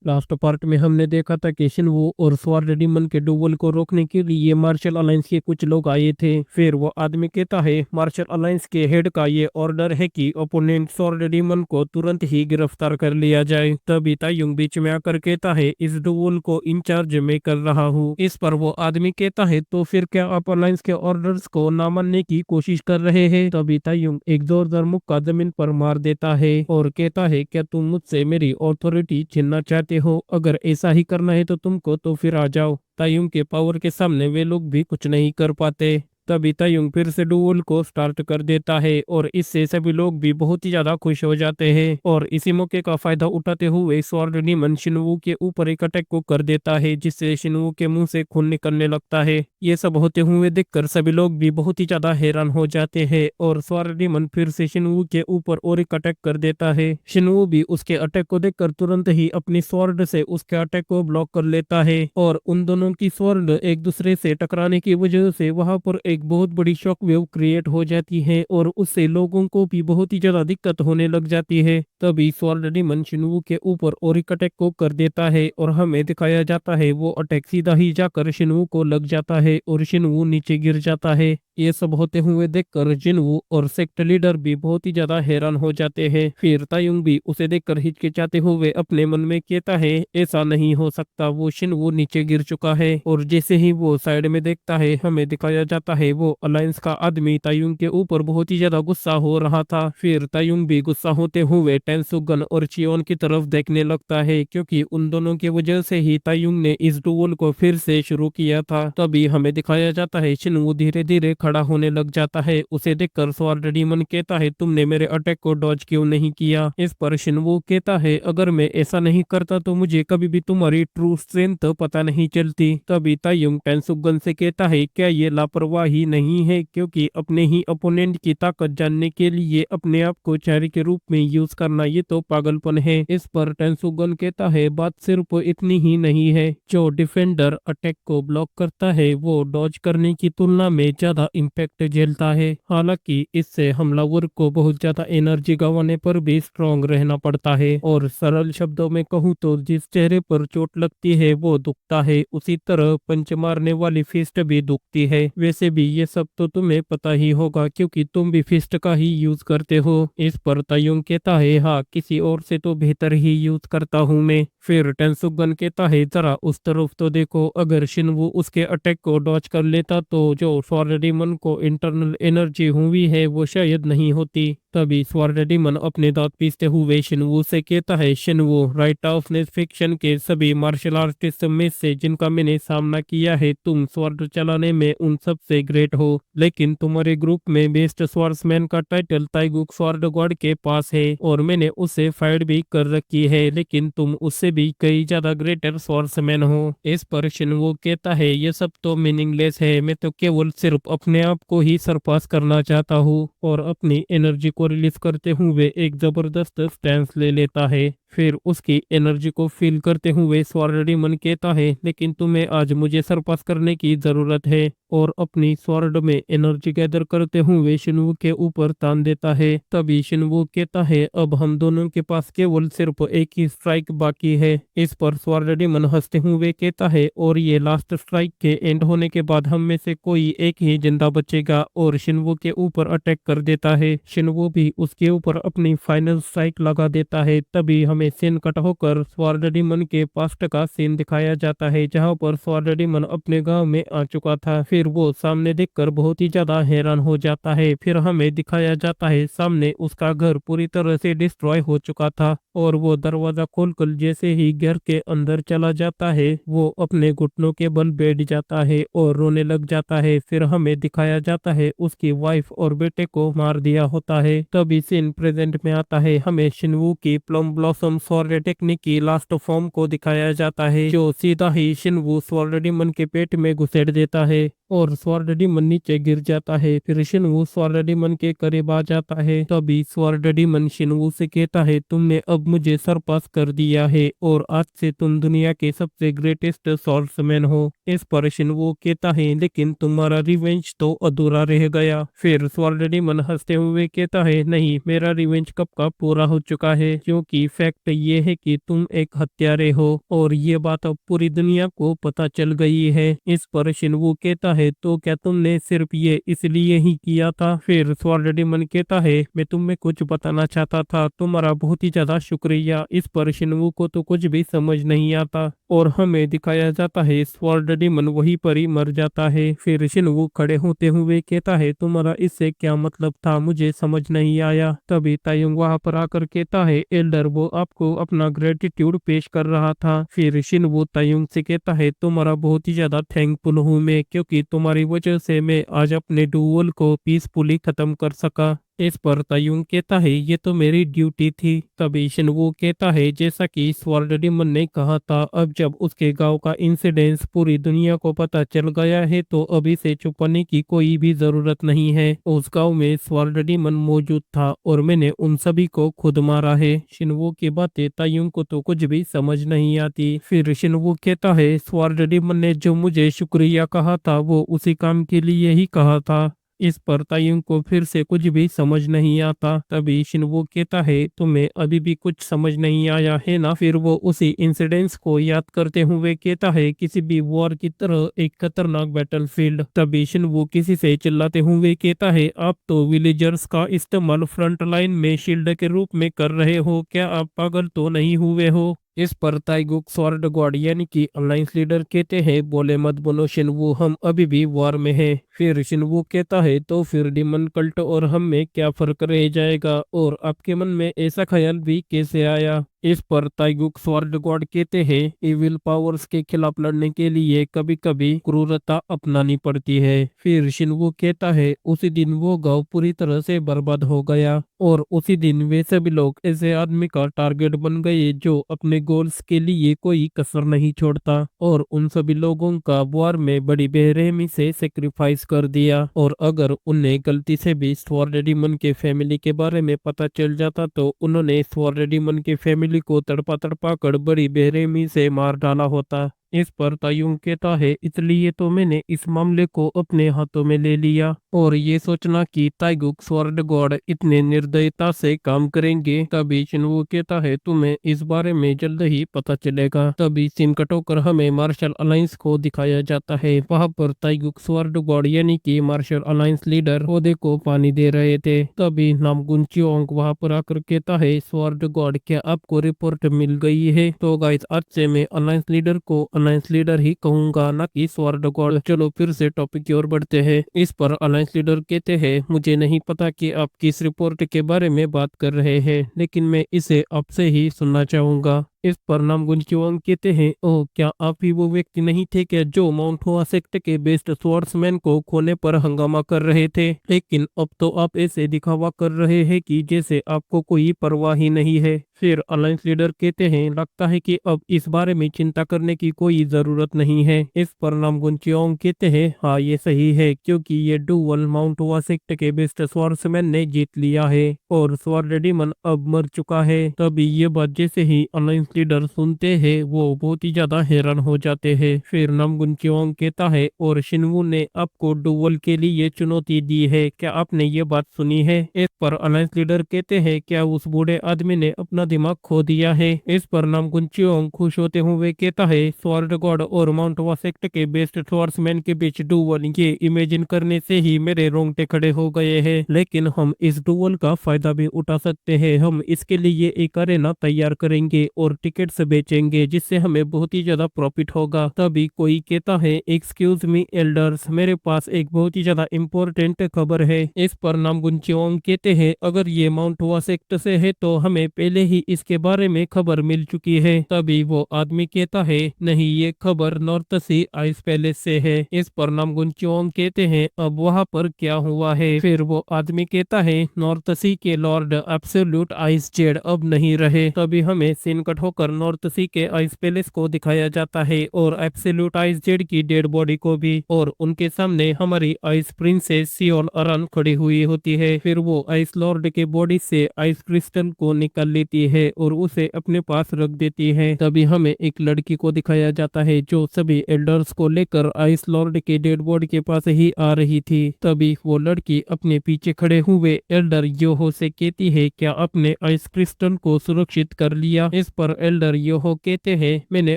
Last part में हमने देखा था कि शिनवू और स्वॉर्ड डेमन के डुएल को रोकने के लिए मार्शल अलायंस के कुछ लोग आए थे। फिर वो आदमी कहता है मार्शल अलायंस के हेड का ये ऑर्डर है कि ओपोनेंट स्वॉर्ड डेमन को तुरंत ही गिरफ्तार कर लिया जाए। तभी तायुंग बीच में आकर कहता है इस डुएल को इंचार्ज मैं कर रहा हूँ। इस पर वो आदमी कहता है तो फिर क्या आप अलायंस के ऑर्डर्स को ना मानने की कोशिश कर रहे हैं। तभी तायुंग एक जोरदार मुक्का जमीन पर मार देता है और कहता है क्या तुम मुझसे मेरी ऑथोरिटी छीनना चाहते हो? अगर ऐसा ही करना है तो तुमको तो फिर आ जाओ। तायुंग के पावर के सामने वे लोग भी कुछ नहीं कर पाते। तभी तायुंग फिर से डुएल को स्टार्ट कर देता है और इससे सभी लोग भी बहुत ही ज्यादा खुश हो जाते हैं। और इसी मौके का फायदा उठाते हुए स्वॉर्ड डेमन शिनवू के ऊपर एक अटैक को कर देता है, जिससे शिनवू के मुंह से खून निकलने लगता है। ये सब होते हुए देखकर सभी लोग भी बहुत ही ज्यादा हैरान हो जाते हैं और स्वॉर्ड डेमन फिर से शिनवू के ऊपर और एक अटैक कर देता है। शिनवू भी उसके अटैक को देखकर तुरंत ही अपनी स्वॉर्ड से उसके अटैक को ब्लॉक कर लेता है और उन दोनों की स्वॉर्ड एक दूसरे से टकराने की वजह से वहां पर एक बहुत बड़ी शॉक वेव क्रिएट हो जाती है और उससे लोगों को भी बहुत ही ज्यादा दिक्कत होने लग जाती है। तभी स्वॉर्ड डेमन शिनवू के ऊपर और एक अटैक को कर देता है और हमें दिखाया जाता है वो अटैक सीधा ही जाकर शिनवू को लग जाता है और शिनवू नीचे गिर जाता है। ये सब होते हुए देखकर जिनवू और सेक्ट लीडर भी बहुत ही ज्यादा हैरान हो जाते हैं। फिर तायुंग भी उसे देखकर हिचकिचाते हुए अपने मन में कहता है ऐसा नहीं हो सकता, वो शिनवू नीचे गिर चुका है। और जैसे ही वो साइड में देखता है हमें दिखाया जाता है वो अलायंस का आदमी तायुंग के ऊपर बहुत ही ज्यादा गुस्सा हो रहा था। फिर तायुंग भी गुस्सा होते हुए टेंसुगन और चियोन की तरफ देखने लगता है, क्योंकि उन दोनों की वजह से ही तायुंग ने इस डुएल को फिर से शुरू किया था। तभी हमें दिखाया जाता है शिनवू धीरे धीरे खड़ा होने लग जाता है। उसे देखकर स्वॉर्ड डेमन कहता है तुमने मेरे अटैक को डॉज क्यों नहीं किया? इस पर शिनवू कहता है अगर मैं ऐसा नहीं करता तो मुझे कभी भी तुम्हारी ट्रू स्ट्रेंथ पता नहीं चलती। तभी तायुंग टेंसुगन से कहता है क्या ये लापरवाही नहीं है, क्योंकि अपने ही अपोनेंट की ताकत जानने के लिए अपने आप को चेहरे के रूप में यूज करना ये तो पागलपन है। इस पर टेंसुगन कहता है बात सिर्फ इतनी ही नहीं है, जो डिफेंडर अटैक को ब्लॉक करता है वो डॉज करने की तुलना में ज्यादा इम्पैक्ट झेलता है। हालांकि इससे हमलावर को बहुत ज्यादा एनर्जी गंवाने पर भी स्ट्रॉन्ग रहना पड़ता है। और सरल शब्दों में कहूँ तो जिस चेहरे पर चोट लगती है वो दुखता है, उसी तरह पंच मारने वाली फिस्ट भी दुखती है। वैसे भी ये सब तो तुम्हें पता ही होगा क्योंकि तुम भी फिस्ट का ही यूज करते हो। इस पर तायुंग कहता है हाँ, किसी और से तो बेहतर ही यूज करता हूँ मैं। फिर टेंसुगन कहता है जरा उस तरफ तो देखो, अगर शिनवू उसके अटैक को डॉज कर लेता तो जो स्वॉर्ड डेमन को इंटरनल एनर्जी हुई है वो शायद नहीं होती। तभी स्वॉर्ड डेमन अपने दांत पीसते हुए शिनवू से कहता है शिनवू, राइट ऑफ ने फिक्शन के सभी मार्शल आर्टिस्ट में से जिनका मैंने सामना किया है तुम स्वॉर्ड चलाने में उन सबसे ग्रेट हो, लेकिन तुम्हारे ग्रुप में बेस्ट स्वॉर्ड्समैन का टाइटल ताइगुक स्वॉर्ड गॉड के पास है और मैंने उससे फाइट भी कर रखी है, लेकिन तुम उससे भी कई ज्यादा ग्रेटर स्वॉर्ड्समैन हो। इस पर शिनवू कहता है ये सब तो मीनिंगलेस है, मैं तो केवल सिर्फ अपने आप को ही सरपास करना चाहता हूँ। और अपनी एनर्जी को रिलीज करते हुए एक जबरदस्त स्टैंस ले लेता है। फिर उसकी एनर्जी को फील करते हुए स्वॉर्ड डेमन कहता है लेकिन तुम्हें आज मुझे सरपास करने की जरूरत है। और अपनी स्वॉर्ड में एनर्जी गैदर करते हुए शिनवू के ऊपर तान देता है। तभी शिनवू कहता है अब हम दोनों के पास केवल सिर्फ एक ही स्ट्राइक बाकी है। इस पर स्वॉर्ड डेमन हंसते हुए कहता है और ये लास्ट स्ट्राइक के एंड होने के बाद हम में से कोई एक ही जिंदा बचेगा, और शिनवू के ऊपर अटैक कर देता है। शिनवू भी उसके ऊपर अपनी फाइनल स्ट्राइक लगा देता है। तभी हमें सीन कट होकर स्वॉर्ड डेमन के पास्ट का सीन दिखाया जाता है, जहां पर स्वॉर्ड डेमन अपने गांव में आ चुका था। फिर वो सामने देखकर बहुत ही ज्यादा हैरान हो जाता है। फिर हमें दिखाया जाता है सामने उसका घर पूरी तरह से डिस्ट्रॉय हो चुका था और वो दरवाजा खोलकर जैसे ही घर के अंदर चला जाता है वो अपने घुटनों के बल बैठ जाता है और रोने लग जाता है। फिर हमें दिखाया जाता है उसकी वाइफ और बेटे को मार दिया होता है। तभी सीन प्रेजेंट में आता है, हमें शिनवू की प्लम ब्लॉसम स्वॉर्ड टेक्निक की लास्ट फॉर्म को दिखाया जाता है, जो सीधा ही शिनवू स्वॉर्ड डेमन के पेट में घुसेड़ देता है और स्वॉर्ड डेमन नीचे गिर जाता है। फिर शिनवू स्वॉर्ड डेमन के करीब आ जाता है। तभी स्वॉर्ड डेमन शिनवू से कहता है तुमने अब मुझे सरपास कर दिया है और आज से तुम दुनिया के सबसे ग्रेटेस्ट स्वॉर्ड्समैन हो। इस पर शिनवू कहता है लेकिन तुम्हारा रिवेंज तो अधूरा रह गया। फिर स्वॉर्ड डेमन हंसते हुए कहता है नहीं, मेरा रिवेंज कब का पूरा हो चुका है, क्योंकि फैक्ट फैक्ट ये है कि तुम एक हत्यारे हो और ये बात अब पूरी दुनिया को पता चल गई है। इस पर शिनवू कहता है तो क्या तुमने सिर्फ ये इसलिए ही किया था? फिर स्वॉर्ड डेमन कहता है मैं तुम्हें कुछ बताना चाहता था, तुम्हारा बहुत ही ज्यादा शुक्रिया। इस पर शिनवू को तो कुछ भी समझ नहीं आता और हमें दिखाया जाता है स्वॉर्ड डेमन वहीं पर ही मर जाता है। फिर शिनवू खड़े होते हुए कहता है तुम्हारा इससे क्या मतलब था, मुझे समझ नहीं आया। तभी तायुंग वहां पर आकर कहता है एल्डर वो आपको अपना ग्रेटिट्यूड पेश कर रहा था। फिर शिनवू तायुंग से कहता है तुम्हारा बहुत ही ज्यादा थैंकफुल हूँ मैं, क्योंकि तुम्हारी वजह से मैं आज अपने डुएल को पीसफुली खत्म कर सका। इस पर तायुंग कहता है ये तो मेरी ड्यूटी थी। तभी शिनवू कहता है जैसा कि स्वॉर्ड डेमन ने कहा था, अब जब उसके गांव का इंसिडेंस पूरी दुनिया को पता चल गया है तो अभी से छुपाने की कोई भी जरूरत नहीं है। उस गांव में स्वॉर्ड डेमन मौजूद था और मैंने उन सभी को खुद मारा है। शिनवू की बातें तायुंग को तो कुछ भी समझ नहीं आती। फिर शिनवू कहता है स्वॉर्ड डेमन ने जो मुझे शुक्रिया कहा था वो उसी काम के लिए ही कहा था। इस पर तायुंग को फिर से कुछ भी समझ नहीं आता। तभी शिनवू कहता है तुम्हें अभी भी कुछ समझ नहीं आया है ना? फिर वो उसी इंसिडेंट्स को याद करते हुए कहता है किसी भी वॉर की तरह एक खतरनाक बैटलफील्ड। तभी शिनवू किसी से चिल्लाते हुए कहता है आप तो विलेजर्स का इस्तेमाल फ्रंट लाइन में शील्ड के रूप में कर रहे हो, क्या आप पागल तो नहीं हुए हो? इस पर ताइगुक स्वॉर्ड गॉड यानी कि अलायंस लीडर कहते हैं बोले मत बनो शिनवू, हम अभी भी वॉर में हैं। फिर शिनवू कहता है तो फिर डिमन कल्ट और हम में क्या फर्क रह जाएगा और आपके मन में ऐसा ख्याल भी कैसे आया? इस पर ताइगुक स्वॉर्ड गॉड कहते हैं इविल पावर्स के खिलाफ लड़ने के लिए कभी कभी क्रूरता अपनानी पड़ती है। फिर शिनवू कहता है उसी दिन वो गांव पूरी तरह से बर्बाद हो गया और उसी दिन वे सभी लोग ऐसे आदमी का टारगेट बन गए जो अपने गोल्स के लिए कोई कसर नहीं छोड़ता और उन सभी लोगों का वॉर में बड़ी बेरहमी से सेक्रीफाइस कर दिया। और अगर उन्हें गलती से भी स्वॉर्ड डेमन के फैमिली के बारे में पता चल जाता तो उन्होंने स्वॉर्ड डेमन के फैमिली को तड़पा तड़पा कर बड़ी बेरहमी से मार डाला होता। इस पर तायुंग कहता है इसलिए तो मैंने इस मामले को अपने हाथों में ले लिया और ये सोचना कि ताइगुक स्वॉर्ड गॉड इतने निर्दयता से काम करेंगे। तभी शिनवू कहता है तुम्हें इस बारे में जल्द ही पता चलेगा। तभी सीन कटोकर हमें मार्शल अलायंस को दिखाया जाता है। वहां पर ताइगुक स्वॉर्ड गॉड यानी कि मार्शल अलायंस लीडर पौधे को पानी दे रहे थे। तभी नामगुन चियोंग वहां पर आकर कहता है स्वॉर्ड गॉड क्या आपको रिपोर्ट मिल गई है? तो गाइस आज से मैं अलायंस लीडर को अलायंस लीडर ही कहूंगा ना कि स्वॉर्ड गॉड। चलो फिर से टॉपिक की ओर बढ़ते हैं। इस पर अलायंस लीडर कहते हैं मुझे नहीं पता कि आप किस रिपोर्ट के बारे में बात कर रहे हैं, लेकिन मैं इसे आपसे ही सुनना चाहूंगा। इस पर नामगुन चियोंग कहते हैं ओह क्या आप ही वो व्यक्ति नहीं थे क्या जो माउंट हुआ सेक्ट के बेस्ट स्वॉर्ड्समैन को खोने पर हंगामा कर रहे थे? लेकिन अब तो आप ऐसे दिखावा कर रहे हैं कि जैसे आपको कोई परवाह ही नहीं है। फिर अलायंस लीडर कहते हैं लगता है कि अब इस बारे में चिंता करने की कोई जरूरत नहीं है। इस पर नामगुन चियोंग कहते हैं हाँ ये सही है क्योंकि ये डुअल माउंट हुआ सेक्ट के बेस्ट स्वॉर्ड्समैन ने जीत लिया है और स्वॉर्ड डेमन अब मर चुका है। तभी ये बात जैसे ही अलायंस लीडर सुनते हैं वो बहुत ही ज्यादा हैरान हो जाते हैं। फिर नामगुन चियोंग कहता है और शिनवू ने आपको डुअल के लिए चुनौती दी है, क्या आपने ये बात सुनी है? इस पर अलायंस लीडर कहते हैं क्या उस बूढ़े आदमी ने अपना दिमाग खो दिया है? इस पर नामगुन चियोंग खुश होते हुए कहता है स्वॉर्ड गॉड और माउंट हुआ सेक्ट के बेस्ट स्वॉर्ड्समैन के बीच डुअल, ये इमेजिन करने से ही मेरे रोंगटे खड़े हो गए हैं। लेकिन हम इस डुअल का फायदा भी उठा सकते हैं। हम इसके लिए एक अरेना तैयार करेंगे और टिकट्स बेचेंगे जिससे हमें बहुत ही ज्यादा प्रॉफिट होगा। तभी कोई कहता है एक्सक्यूज मी एल्डर्स, मेरे पास एक बहुत ही ज्यादा इम्पोर्टेंट खबर है। इस पर नामगुन चियोंग कहते हैं अगर ये माउंट हुआ सेक्ट से है तो हमें पहले ही इसके बारे में खबर मिल चुकी है। तभी वो आदमी कहता है नहीं ये खबर नॉर्थ सी आइस पैलेस से है। इस पर नामगुन चियोंग कहते हैं अब वहाँ पर क्या हुआ है? फिर वो आदमी कहता है नॉर्थ सी के लॉर्ड एब्सोल्यूट आइस जेड अब नहीं रहे। तभी हमें सीन कट होकर नॉर्थ सी के आइस पैलेस को दिखाया जाता है और एब्सोल्यूट आइस जेड की डेड बॉडी को भी, और उनके सामने हमारी आइस प्रिंसेस सियोल अरन खड़ी हुई होती है। फिर वो आइस लॉर्ड के बॉडी से आइस क्रिस्टल को निकाल लेती है और उसे अपने पास रख देती है। तभी हमें एक लड़की को दिखाया जाता है जो सभी एल्डर्स को लेकर आइस लॉर्ड के डेड बॉडी के पास ही आ रही थी। तभी वो लड़की अपने पीछे खड़े हुए एल्डर योहो से कहती है, क्या आपने आइस क्रिस्टल को सुरक्षित कर लिया? इस पर एल्डर योहो कहते हैं, मैंने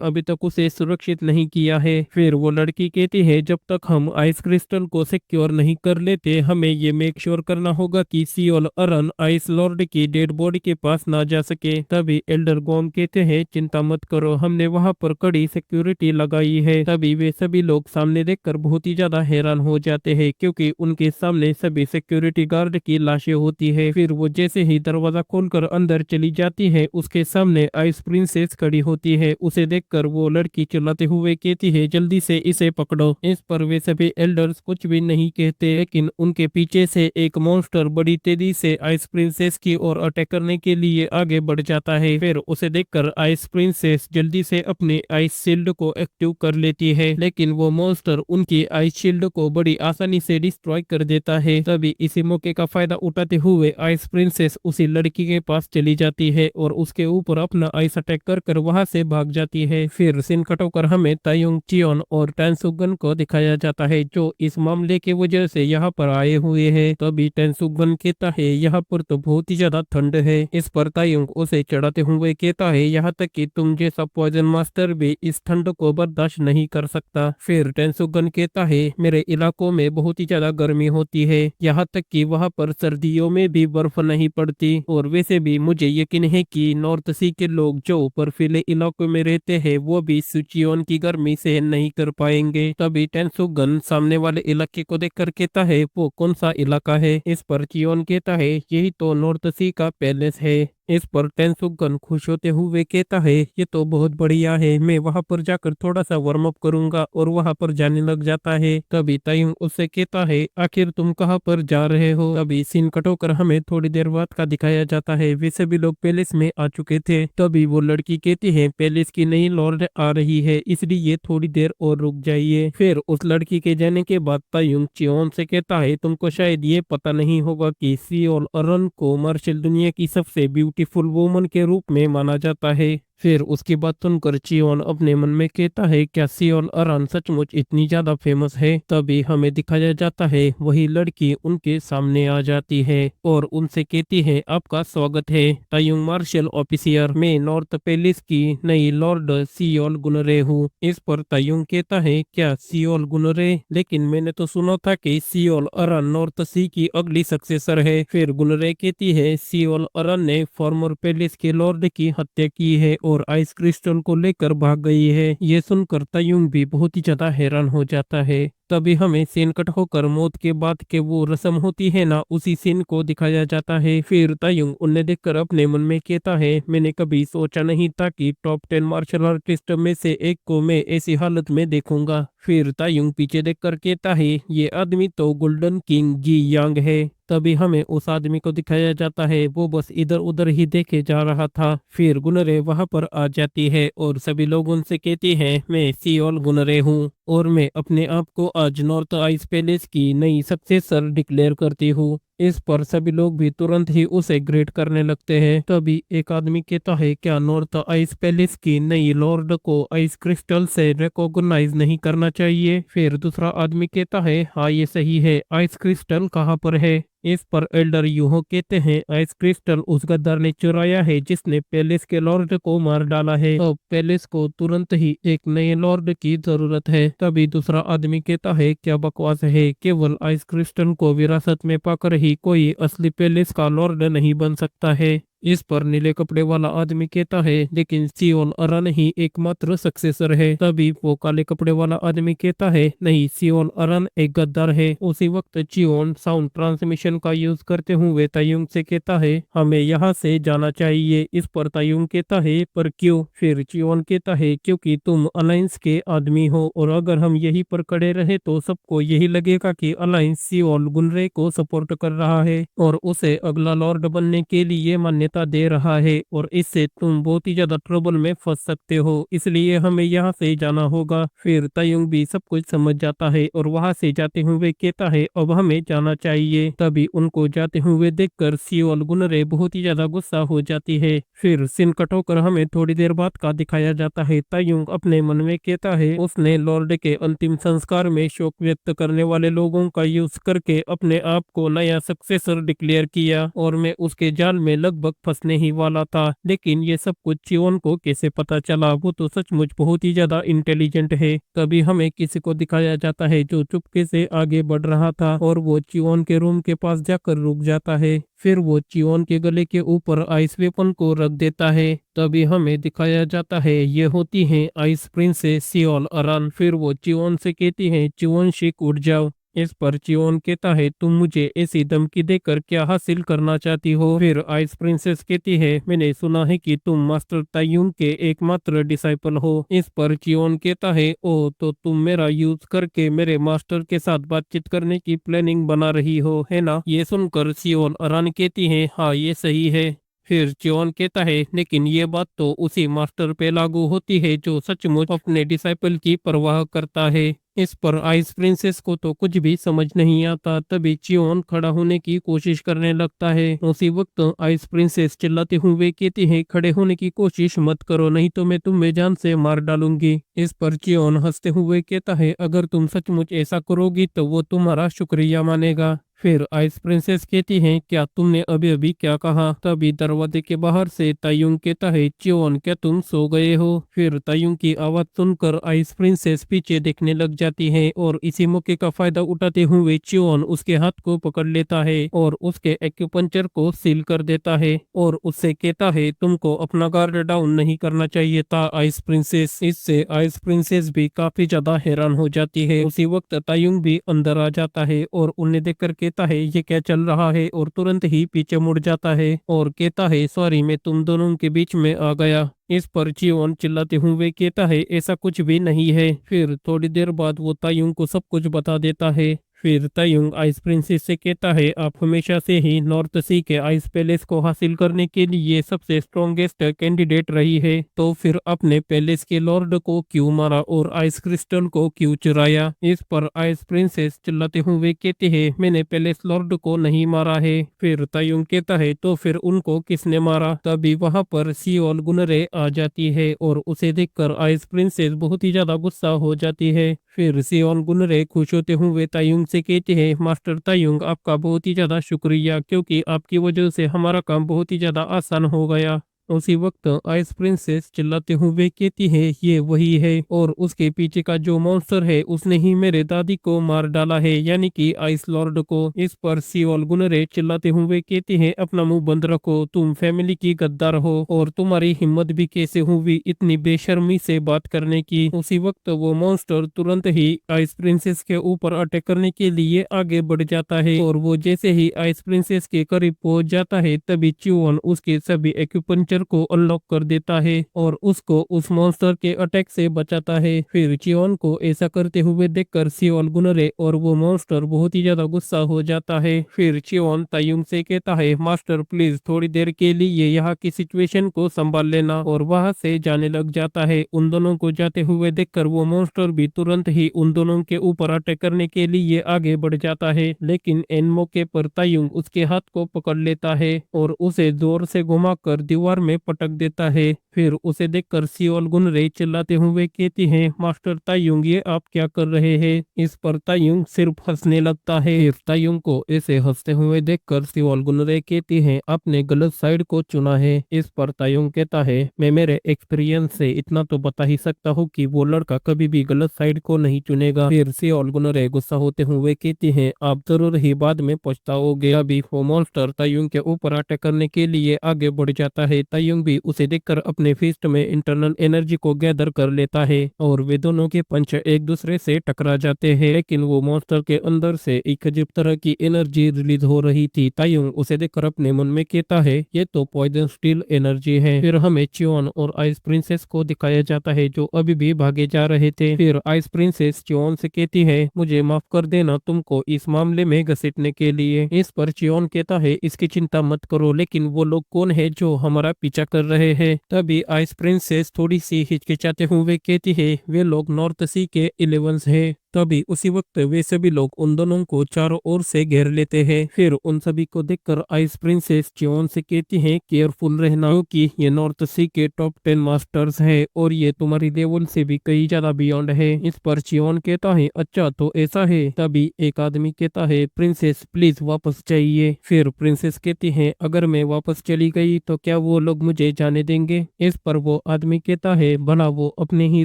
अभी तक उसे सुरक्षित नहीं किया है। फिर वो लड़की कहती है, जब तक हम आइस क्रिस्टल को सिक्योर नहीं कर लेते हमें ये मेक श्योर करना होगा कि सियोल अरन आइस लॉर्ड की डेड बॉडी के पास ना जा सके। तभी एल्डर गोम कहते हैं, चिंता मत करो, हमने वहां पर कड़ी सिक्योरिटी लगाई है। तभी वे सभी लोग सामने देखकर बहुत ही ज्यादा हैरान हो जाते हैं क्योंकि उनके सामने सभी सिक्योरिटी गार्ड की लाशें होती है। फिर वो जैसे ही दरवाजा खोलकर अंदर चली जाती है उसके सामने आइस प्रिंसेस खड़ी होती है। उसे देखकर वो लड़की चिल्लाते हुए कहती है, जल्दी से इसे पकड़ो। इस पर वे सभी एल्डर्स कुछ भी नहीं कहते, लेकिन उनके पीछे से एक मॉन्स्टर बड़ी तेजी से आइस प्रिंसेस की ओर अटैक करने के लिए आगे बढ़ जाता है। फिर उसे देखकर आइस प्रिंसेस जल्दी से अपने आइस शील्ड को एक्टिव कर लेती है, लेकिन वो मॉन्स्टर उनकी आइस शील्ड को बड़ी आसानी से डिस्ट्रॉय कर देता है। तभी इसी मौके का फायदा उठाते हुए आइस प्रिंसेस उसी लड़की के पास चली जाती है और उसके ऊपर अपना आइस अटैक कर वहां से भाग जाती है। फिर सीन कट होकर हमें तायुंग, चियोन और टेंसुगन को दिखाया जाता है जो इस मामले के वजह से यहाँ पर आए हुए हैं। तभी टेंसुगन कहता है, यहाँ पर तो बहुत ही ज्यादा ठंड है। इस पर तायुंग उसे चढ़ाते हुए कहता है, यहाँ तक कि तुम जैसा पॉइजन मास्टर भी इस ठंड को बर्दाश्त नहीं कर सकता। फिर टेंसुगन कहता है, मेरे इलाकों में बहुत ही ज्यादा गर्मी होती है, यहाँ तक कि वहाँ पर सर्दियों में भी बर्फ नहीं पड़ती, और वैसे भी मुझे यकीन है कि नॉर्थ सी के लोग जो बर्फीले इलाकों में रहते हैं वो भी सुचियोन की गर्मी सहन नहीं कर पाएंगे। तभी टेंसुगन सामने वाले इलाके को देखकर कहता है, वो कौन सा इलाका है? इस पर चियोन कहता है, यही तो नॉर्थ सी का पैलेस है। इस पर टेंसुगन खुश होते हुए कहता है, ये तो बहुत बढ़िया है, मैं वहां पर जाकर थोड़ा सा वार्म अप करूंगा, और वहां पर जाने लग जाता है। तभी तायुंग उससे कहता है, आखिर तुम कहां पर जा रहे हो? तभी सीन कट होकर हमें थोड़ी देर बाद का दिखाया जाता है। वे सभी लोग पैलेस में आ चुके थे। तभी वो लड़की कहती है, पैलेस की नई लॉर्ड आ रही है, इसलिए थोड़ी देर और रुक जाइए। फिर उस लड़की के जाने के बाद तायुंग चियोन से कहता है, तुमको शायद ये पता नहीं होगा कि सियोल अरन को मार्शल दुनिया की सबसे ब्यूटीफुल वुमन के रूप में माना जाता है। फिर उसकी बात सुनकर चियोन अपने मन में कहता है, क्या सियोल अरन सचमुच इतनी ज्यादा फेमस है? तभी हमें दिखाया जाता है वही लड़की उनके सामने आ जाती है और उनसे कहती है, आपका स्वागत है तायुंग मार्शल ऑफिसर, मैं नॉर्थ पैलेस की नई लॉर्ड सियोल गुनरे हूँ। इस पर तायुंग कहता है, क्या सियोल गुनरे? लेकिन मैंने तो सुना था कि सियोल अरन नॉर्थ सी की अगली सक्सेसर है। फिर गुनरे कहती है, सियोल अरन ने फॉर्मर पैलेस के लॉर्ड की हत्या की है और आइस क्रिस्टल को लेकर भाग गई है। ये सुनकर तायुंग भी बहुत ही ज्यादा हैरान हो जाता है। तभी हमें सीन कट होकर मौत के बाद के वो रस्म होती है ना, उसी सीन को दिखाया जाता है। फिर तायुंग उन्हें देखकर अपने मन में कहता है, मैंने कभी सोचा नहीं था कि टॉप 10 मार्शल आर्टिस्ट में से एक को मैं ऐसी हालत में देखूंगा। फिर तायुंग पीछे देखकर कहता है, ये आदमी तो गोल्डन किंग जी यांग है। तभी हमें उस आदमी को दिखाया जाता है, वो बस इधर उधर ही देखे जा रहा था। फिर गुनरे वहां पर आ जाती है और सभी लोग उनसे कहती हैं, मैं सियोल गुनरे हूँ और मैं अपने आप को आज नॉर्थ आइस पैलेस की नई सक्सेसर डिक्लेयर करती हूँ। इस पर सभी लोग भी तुरंत ही उसे ग्रेट करने लगते हैं। तभी एक आदमी कहता है, क्या नॉर्थ आइस पैलेस की नई लॉर्ड को आइस क्रिस्टल से रिकॉग्नाइज नहीं करना चाहिए? फिर दूसरा आदमी कहता है, हाँ ये सही है, आइस क्रिस्टल कहाँ पर है? इस पर एल्डर यूहो कहते हैं, आइस क्रिस्टल उस गद्दार ने चुराया है जिसने पैलेस के लॉर्ड को मार डाला है। अब पैलेस को तुरंत ही एक नए लॉर्ड की जरूरत है। तभी दूसरा आदमी कहता है, क्या बकवास है, केवल आइस क्रिस्टल को विरासत में पाकर ही कोई असली पैलेस का लॉर्ड नहीं बन सकता है। इस पर नीले कपड़े वाला आदमी कहता है, लेकिन सियोल अरन ही एकमात्र सक्सेसर है। तभी वो काले कपड़े वाला आदमी कहता है, नहीं, सियोल अरन एक गद्दार है। उसी वक्त चियोन साउंड ट्रांसमिशन का यूज करते हुए तायुंग से कहता है, हमें यहाँ से जाना चाहिए। इस पर तायुंग कहता है, पर क्यों? फिर चियोन कहता है, क्योंकि तुम अलायंस के आदमी हो और अगर हम यहीं पर खड़े रहे तो सबको यही लगेगा कि अलायंस सियोल गुनरे को सपोर्ट कर रहा है और उसे अगला लॉर्ड बनने के लिए मान्यता चिंता दे रहा है और इससे तुम बहुत ही ज्यादा ट्रबल में फंस सकते हो, इसलिए हमें यहाँ से जाना होगा। फिर तायुंग भी सब कुछ समझ जाता है और वहां से जाते हुए कहता है अब हमें जाना चाहिए। तभी उनको जाते हुए देखकर सियोल गुनरे बहुत ही ज्यादा गुस्सा हो जाती है। फिर सीन कट होकर हमें थोड़ी देर बाद का दिखाया जाता है। तायुंग अपने मन में कहता है उसने लॉर्ड के अंतिम संस्कार में शोक व्यक्त करने वाले लोगों का यूज करके अपने आप को नया सक्सेसर डिक्लेयर किया और मैं उसके जाल में लगभग फंसने ही वाला था। लेकिन ये सब कुछ चियोन को कैसे पता चला? वो तो सचमुच बहुत ही ज्यादा इंटेलिजेंट है। तभी हमें किसी को दिखाया जाता है जो चुपके से आगे बढ़ रहा था और वो चियोन के रूम के पास जाकर रुक जाता है। फिर वो चियोन के गले के ऊपर आइस वेपन को रख देता है। तभी हमें दिखाया जाता है ये होती है आइस प्रिंसेस सियोल अरान। फिर वो चियोन से कहती है चियोन शिक उठ जाओ। इस पर चियोन कहता है तुम मुझे ऐसी धमकी देकर क्या हासिल करना चाहती हो? फिर आइस प्रिंसेस कहती है मैंने सुना है कि तुम मास्टर तायुंग के एकमात्र डिसाइपल हो। इस पर चियोन कहता है ओ तो तुम मेरा यूज करके मेरे मास्टर के साथ बातचीत करने की प्लानिंग बना रही हो, है ना? ये सुनकर सियोल अरान कहती है हाँ ये सही है। फिर चियोन कहता है लेकिन ये बात तो उसी मास्टर पे लागू होती है जो सचमुच अपने डिसाइपल की परवाह करता है। इस पर आइस प्रिंसेस को तो कुछ भी समझ नहीं आता। तभी चियोन खड़ा होने की कोशिश करने लगता है। उसी वक्त आइस प्रिंसेस चिल्लाते हुए कहती है खड़े होने की कोशिश मत करो नहीं तो मैं तुम्हें जान से मार डालूंगी। इस पर चियोन हंसते हुए कहता है अगर तुम सचमुच ऐसा करोगी तो वो तुम्हारा शुक्रिया मानेगा। फिर आइस प्रिंसेस कहती है क्या तुमने अभी अभी क्या कहा? तभी दरवाजे के बाहर से तायुंग कहता है चियोन क्या तुम सो गए हो? फिर तायुंग की आवाज सुनकर आइस प्रिंसेस पीछे देखने लग जाती है और इसी मौके का फायदा उठाते हुए चियोन उसके हाथ को पकड़ लेता है और उसके एक्यूपंक्चर को सील कर देता है और उससे कहता है तुमको अपना गार्ड डाउन नहीं करना चाहिए था आइस प्रिंसेस। इससे आइस प्रिंसेस भी काफी ज्यादा हैरान हो जाती है। उसी वक्त तायुंग भी अंदर आ जाता है और उन्हें देखकर कहता है ये क्या चल रहा है और तुरंत ही पीछे मुड़ जाता है और कहता है सॉरी मैं तुम दोनों के बीच में आ गया। इस पर चियोन चिल्लाते हुए कहता है ऐसा कुछ भी नहीं है। फिर थोड़ी देर बाद वो तायुंग को सब कुछ बता देता है। फिर तायुंग आइस प्रिंसेस से कहता है आप हमेशा से ही नॉर्थ सी के आइस पैलेस को हासिल करने के लिए सबसे स्ट्रॉन्गेस्ट कैंडिडेट रही है, तो फिर अपने पैलेस के लॉर्ड को क्यों मारा और आइस क्रिस्टल को क्यों चुराया? इस पर आइस प्रिंसेस चिल्लाते हुए कहते हैं मैंने पैलेस लॉर्ड को नहीं मारा है। फिर तायुंग कहता है तो फिर उनको किसने मारा? तभी वहां पर सियोल गुनरे आ जाती है और उसे देखकर आइस प्रिंसेस बहुत ही ज्यादा गुस्सा हो जाती है। फिर सियोल गुनरे खुश होते हुए तायुंग से कहते हैं मास्टर तायुंग आपका बहुत ही ज्यादा शुक्रिया क्योंकि आपकी वजह से हमारा काम बहुत ही ज्यादा आसान हो गया। उसी वक्त आइस प्रिंसेस चिल्लाते हुए कहती है ये वही है और उसके पीछे का जो मॉन्स्टर है उसने ही मेरे दादी को मार डाला है यानी कि आइस लॉर्ड को। इस पर सियोल गुनरे चिल्लाते हुए कहती है अपना मुंह बंद रखो, तुम फैमिली की गद्दार हो और तुम्हारी हिम्मत भी कैसे हुई इतनी बेशर्मी से बात करने की। उसी वक्त वो मॉन्स्टर तुरंत ही आइस प्रिंसेस के ऊपर अटैक करने के लिए आगे बढ़ जाता है और वो जैसे ही आइस प्रिंसेस के करीब पहुंच जाता है तभी चियोन उसके सभी एक्यूपंक्चर को अनलॉक कर देता है और उसको उस मॉन्स्टर के अटैक से बचाता है। फिर चियोन को ऐसा करते हुए देखकर सियोल गुनरे और वो मॉन्स्टर बहुत ही ज्यादा गुस्सा हो जाता है। फिर चियोन तायुंग से कहता है मास्टर प्लीज थोड़ी देर के लिए यहाँ की सिचुएशन को संभाल लेना और वहां से जाने लग जाता है। उन दोनों को जाते हुए देखकर वो मॉन्स्टर भी तुरंत ही उन दोनों के ऊपर अटैक करने के लिए आगे बढ़ जाता है, लेकिन इन मौके पर तायुंग उसके हाथ को पकड़ लेता है और उसे जोर से घुमाकर दीवार में पटक देता है। फिर उसे देखकर सियोल गुनरे चिल्लाते हुए कहती है मास्टर तायुंग ये आप क्या कर रहे हैं? इस पर तायुंग सिर्फ हंसने लगता है। फिर तायुंग को ऐसे हंसते हुए देखकर सियोल गुनरे कहती है आपने गलत साइड को चुना है। इस पर तायुंग कहता है मैं मेरे एक्सपीरियंस से इतना तो बता ही सकता हूँ कि वो लड़का कभी भी गलत साइड को नहीं चुनेगा। फिर सियोल गुनरे गुस्सा होते हुए कहती है आप जरूर ही बाद में पछताओगे। अभी वो मॉन्स्टर तायुंग के ऊपर अटैक करने के लिए आगे बढ़ जाता है तायुंग भी उसे देखकर अपने फिस्ट में इंटरनल एनर्जी को गैदर कर लेता है और वे दोनों के पंच एक दूसरे से टकरा जाते हैं, लेकिन वो मॉन्स्टर के अंदर से एक अजीब तरह की एनर्जी रिलीज हो रही थी। तायुंग उसे देखकर अपने मन में कहता है ये तो पॉइजन स्टील एनर्जी है। फिर हमें च्योन और आइस प्रिंसेस को दिखाया जाता है जो अभी भी भागे जा रहे थे। फिर आइस प्रिंसेस च्योन से कहती है मुझे माफ कर देना तुमको इस मामले में घसीटने के लिए। इस पर च्योन कहता है इसकी चिंता मत करो, लेकिन वो लोग कौन है जो हमारा पीछा कर रहे हैं। तभी आइस प्रिंसेस थोड़ी सी हिचकिचाते हुए कहती है वे लोग नॉर्थ सी के 11 है। तभी उसी वक्त वे सभी लोग उन दोनों को चारों ओर से घेर लेते हैं। फिर उन सभी को देखकर आइस प्रिंसेस च्योन से कहती है केयरफुल रहना क्योंकि ये नॉर्थ सी के टॉप 10 मास्टर्स है और ये तुम्हारी लेवल से भी कई ज्यादा बियॉन्ड है। इस पर च्योन कहता है अच्छा तो ऐसा है। तभी एक आदमी कहता है प्रिंसेस प्लीज वापस जाइए। फिर प्रिंसेस कहती है अगर मैं वापस चली गई तो क्या वो लोग मुझे जाने देंगे। इस पर वो आदमी कहता है भला वो अपने ही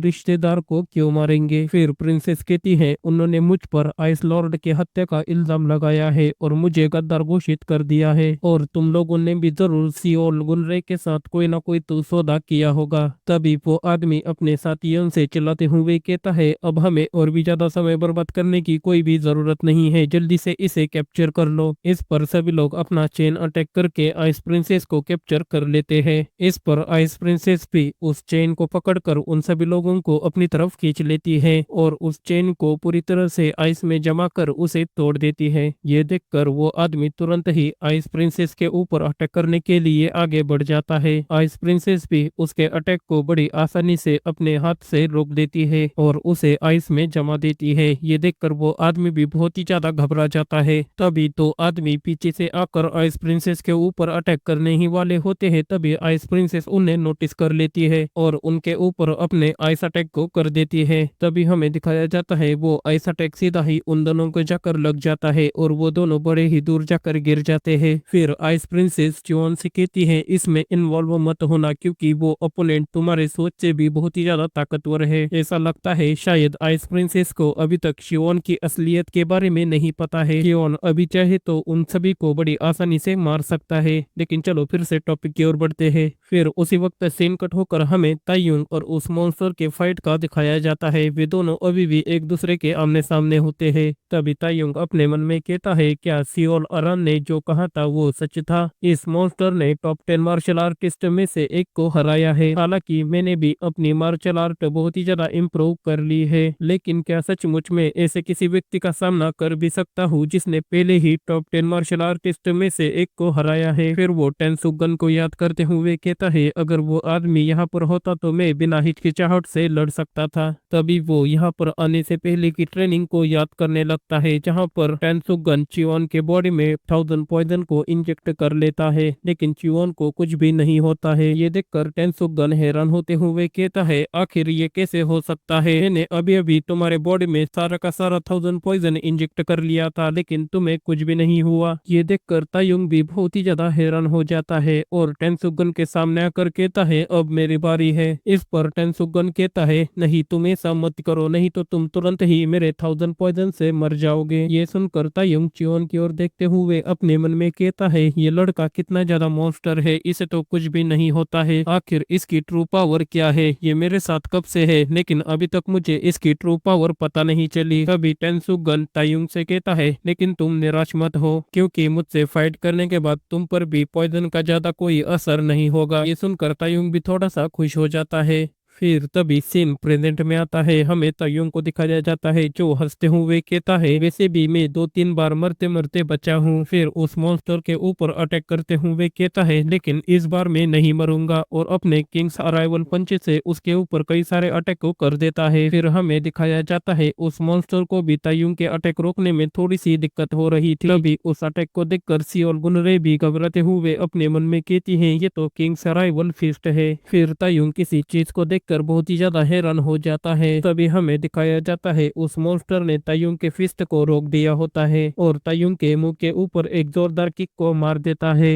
रिश्तेदार को क्यों मारेंगे। फिर प्रिंसेस कहती है उन्होंने मुझ पर आइस लॉर्ड की हत्या का इल्जाम लगाया है और मुझे गद्दार घोषित कर दिया है और तुम लोगों ने भी जरूर सियोल गुनरे के साथ कोई ना कोई तो सौदा किया होगा। तभी वो आदमी अपने साथियों से चिल्लाते हुए कहता है अब हमें और भी ज्यादा समय बर्बाद करने की कोई भी जरूरत नहीं है, जल्दी से इसे कैप्चर कर लो। इस पर सभी लोग अपना चेन अटैक करके आइस प्रिंसेस को कैप्चर कर लेते हैं। इस पर आइस प्रिंसेस भी उस चेन को पकड़कर उन सभी लोगों को अपनी तरफ खींच लेती है और उस चेन को पूरी तरह से आइस में जमा कर उसे तोड़ देती है। ये देखकर वो आदमी तुरंत ही आइस प्रिंसेस के ऊपर अटैक करने के लिए आगे बढ़ जाता है। आइस प्रिंसेस भी उसके अटैक को बड़ी आसानी से अपने हाथ से रोक देती है और उसे आइस में जमा देती है। ये देखकर वो आदमी भी बहुत ही ज्यादा घबरा जाता है। तभी तो आदमी पीछे से आकर आइस प्रिंसेस के ऊपर अटैक करने ही वाले होते हैं। तभी आइस प्रिंसेस उन्हें नोटिस कर लेती है और उनके ऊपर अपने आइस अटैक को कर देती है। तभी हमें दिखाया जाता है वो आइस अटैक सीधा ही उन दोनों को जाकर लग जाता है और वो दोनों बड़े ही दूर जाकर गिर जाते हैं। फिर आइस प्रिंसेस च्योन से कहती है इसमें इन्वॉल्व मत होना क्योंकि वो ओपोनेंट तुम्हारे सोच से भी बहुत ही ज्यादा ताकतवर है। ऐसा लगता है शायद आइस प्रिंसेस को अभी तक च्योन की असलियत के बारे में नहीं पता है। च्योन अभी चाहे तो उन सभी को बड़ी आसानी से मार सकता है। लेकिन चलो फिर से टॉपिक की ओर बढ़ते हैं। फिर उसी वक्त सीन कट होकर हमें तायुंग और उस मॉन्स्टर के फाइट का दिखाया जाता है। वे दोनों अभी भी एक दूसरे के आमने सामने होते हैं। तभी तायुंग अपने मन में कहता है क्या सियोल अरान ने जो कहा था वो सच था। इस मॉन्स्टर ने टॉप 10 मार्शल आर्टिस्ट में से एक को हराया है। हालांकि मैंने भी अपनी मार्शल आर्ट बहुत ही ज्यादा इम्प्रूव कर ली है, लेकिन क्या सचमुच में ऐसे किसी व्यक्ति का सामना कर भी सकता हूँ जिसने पहले ही टॉप 10 मार्शल आर्टिस्ट में से एक को हराया है। फिर वो टेंसुगन को याद करते हुए कहता है अगर वो आदमी यहाँ पर होता तो मैं बिना हिचकिचाहट से लड़ सकता था। तभी वो यहाँ पर आने से पहले की ट्रेनिंग को याद करने लगता है जहाँ पर टेंसुगन च्योन के बॉडी में 1000 पॉइजन को इंजेक्ट कर लेता है, लेकिन च्योन को कुछ भी नहीं होता है। ये देखकर टेंसुगन हैरान होते हुए कहता है आखिर ये कैसे हो सकता है। मैंने अभी अभी तुम्हारे बॉडी में सारा का सारा 1000 पॉइजन इंजेक्ट कर लिया था लेकिन तुम्हें कुछ भी नहीं हुआ। ये देखकर तायुंग भी बहुत ही ज्यादा हैरान हो जाता है और टेंसुगन के सामने आकर कहता है अब मेरी बारी है। इस पर टेंसुगन कहता है नहीं तुम ऐसा मत करो, नहीं तो तुम तुरंत ही मेरे 1000 पॉइजन से मर जाओगे। ये सुनकर तायुंग च्योन की ओर देखते हुए अपने मन में कहता है ये लड़का कितना ज्यादा मॉन्स्टर है, इसे तो कुछ भी नहीं होता है। आखिर इसकी ट्रू पावर क्या है, ये मेरे साथ कब से है लेकिन अभी तक मुझे इसकी ट्रू पावर पता नहीं चली। तभी टेंसुगन तायुंग से कहता है लेकिन तुम निराश मत हो क्योंकि मुझसे फाइट करने के बाद तुम पर भी पॉइजन का ज्यादा कोई असर नहीं होगा। ये सुनकर तायुंग भी थोड़ा सा खुश हो जाता है। फिर तभी सीन प्रेजेंट में आता है। हमें तायुंग को दिखाया जाता है जो हंसते हुए कहता है वैसे भी मैं 2-3 बार मरते मरते बचा हूँ। फिर उस मॉन्स्टर के ऊपर अटैक करते हुए कहता है लेकिन इस बार मैं नहीं मरूंगा और अपने किंग्स अराइवल पंच से उसके ऊपर कई सारे अटैक को कर देता है। फिर हमें दिखाया जाता है उस मॉन्स्टर को भी तायुंग के अटैक रोकने में थोड़ी सी दिक्कत हो रही थी। तभी उस अटैक को देखकर सियोल गुनरे भी घबराते हुए अपने मन में कहती है ये तो किंग्स अराइवल फिस्ट है। फिर तायुंग किसी चीज को कर बहुत ही ज्यादा हैरान हो जाता है। तभी हमें दिखाया जाता है उस मॉन्स्टर ने तायुंग के फिस्ट को रोक दिया होता है और तायुंग के मुंह के ऊपर एक जोरदार किक को मार देता है।